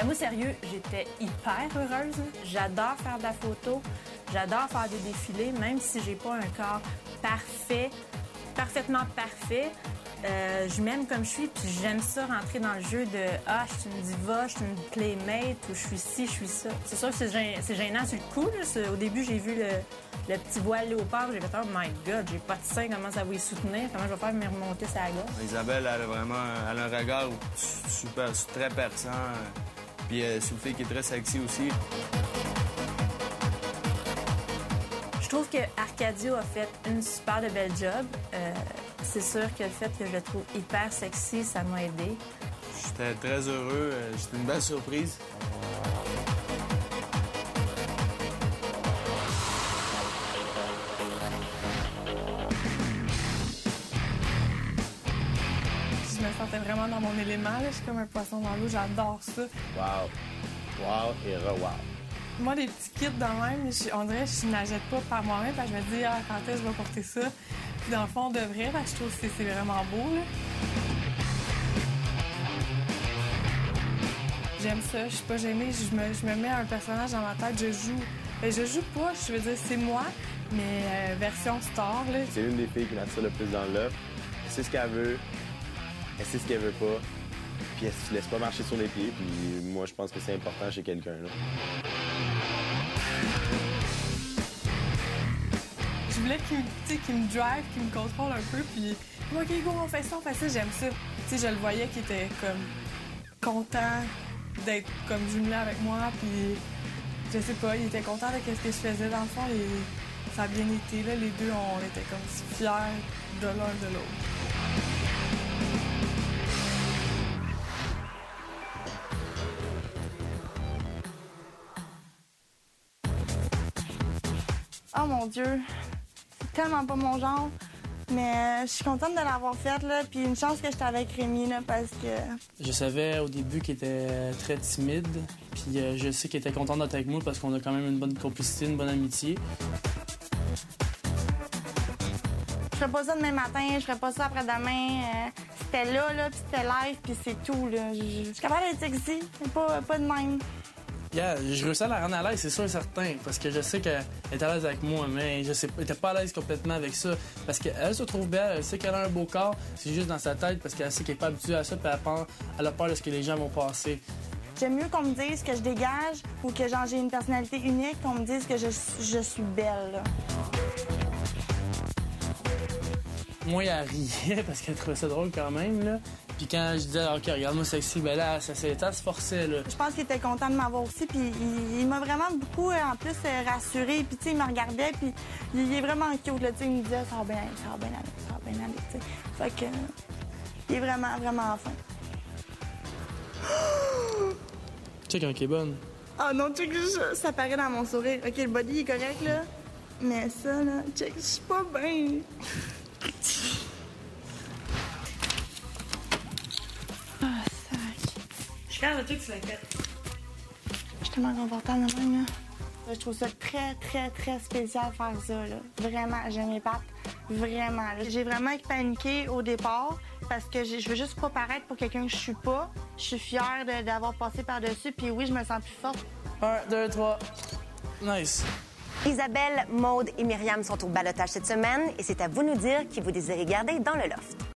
Ben moi, sérieux, j'étais hyper heureuse. J'adore faire de la photo. J'adore faire des défilés, même si j'ai pas un corps parfait, parfaitement parfait. Je m'aime comme je suis, puis j'aime ça rentrer dans le jeu de « Ah, je suis une diva, je suis une playmate » ou « Je suis ci, je suis ça ». C'est sûr que c'est gênant sur le coup. Là. Au début, j'ai vu le petit voile léopard, j'ai fait « Oh my God, j'ai pas de sein, comment ça va y soutenir? Comment je vais faire pour me remonter sa gorge? » Isabelle, elle a vraiment un regard super, très perçant. Puis c'est une fille qui est très sexy aussi. Je trouve que Arcadio a fait une super de belle job. C'est sûr que le fait que je le trouve hyper sexy, ça m'a aidé. J'étais très heureux. C'était une belle surprise. Je me sentais vraiment dans mon élément. Là. Je suis comme un poisson dans l'eau. J'adore ça. Wow. Wow et re-wow. Moi, les petits kits de même, on dirait que je n'achète pas par moi-même. Je me dis, quand est-ce que je vais porter ça? Puis dans le fond, de vrai, je trouve que c'est vraiment beau. Là. J'aime ça, je suis pas gênée. Je me mets un personnage dans ma tête, je joue. Je joue pas, je veux dire, c'est moi, mais version star. Là. C'est une des filles qui m'attire le plus dans l'offre. Elle sait ce qu'elle veut, elle sait ce qu'elle veut pas, puis elle se laisse pas marcher sur les pieds. Puis moi, je pense que c'est important chez quelqu'un. Là. Je voulais qu'il me drive, qu'il me contrôle un peu, puis OK, go, on fait ça, j'aime ça. Tu sais, je le voyais qu'il était comme content d'être comme jumelé avec moi, puis je sais pas, il était content de ce que je faisais dans le fond, et ça a bien été, là, les deux, on était comme si fiers de l'un de l'autre. Oh mon Dieu, c'est tellement pas mon genre, mais je suis contente de l'avoir faite, là, puis une chance que j'étais avec Rémi, là, parce que... Je savais au début qu'il était très timide, puis je sais qu'il était content d'être avec moi parce qu'on a quand même une bonne complicité, une bonne amitié. Je ferais pas ça demain matin, je ferais pas ça après-demain. C'était là, puis c'était live, puis c'est tout, là. Je suis capable d'être sexy, mais pas de même. Yeah, je réussis à la rendre à l'aise, c'est sûr et certain, parce que je sais qu'elle est à l'aise avec moi, mais je sais elle était pas à l'aise complètement avec ça, parce qu'elle se trouve belle, elle sait qu'elle a un beau corps, c'est juste dans sa tête, parce qu'elle sait qu'elle est pas habituée à ça, puis elle a peur de ce que les gens vont passer. J'aime mieux qu'on me dise que je dégage ou que j'ai une personnalité unique, qu'on me dise que je suis belle, là. Moi, elle riait parce qu'elle trouvait ça drôle quand même, là. Puis quand je disais, OK, regarde-moi sexy, ben là, ça se forçait, là. Je pense qu'il était content de m'avoir aussi, puis il m'a vraiment beaucoup, en plus, rassuré. Puis, tu sais, il me regardait, puis il est vraiment cute, là, tu sais, il me disait, ça va bien aller, tu sais. Fait que, il est vraiment, vraiment fin. Check un qui est bonne. Oh non, check, ça paraît dans mon sourire. OK, le body est correct, là, mais ça, là, check, je suis pas bien. Je suis fière de toi que tu l'as fait. Je suis tellement confortable de même, là. Je trouve ça très, très, très spécial de faire ça, là. Vraiment, j'aime mes pattes. Vraiment. Là. J'ai vraiment paniqué au départ parce que je veux juste pas paraître pour quelqu'un que je suis pas. Je suis fière d'avoir passé par-dessus, puis oui, je me sens plus forte. 1, 2, 3. Nice. Isabelle, Maude et Myriam sont au ballottage cette semaine et c'est à vous de nous dire qui vous désirez garder dans le loft.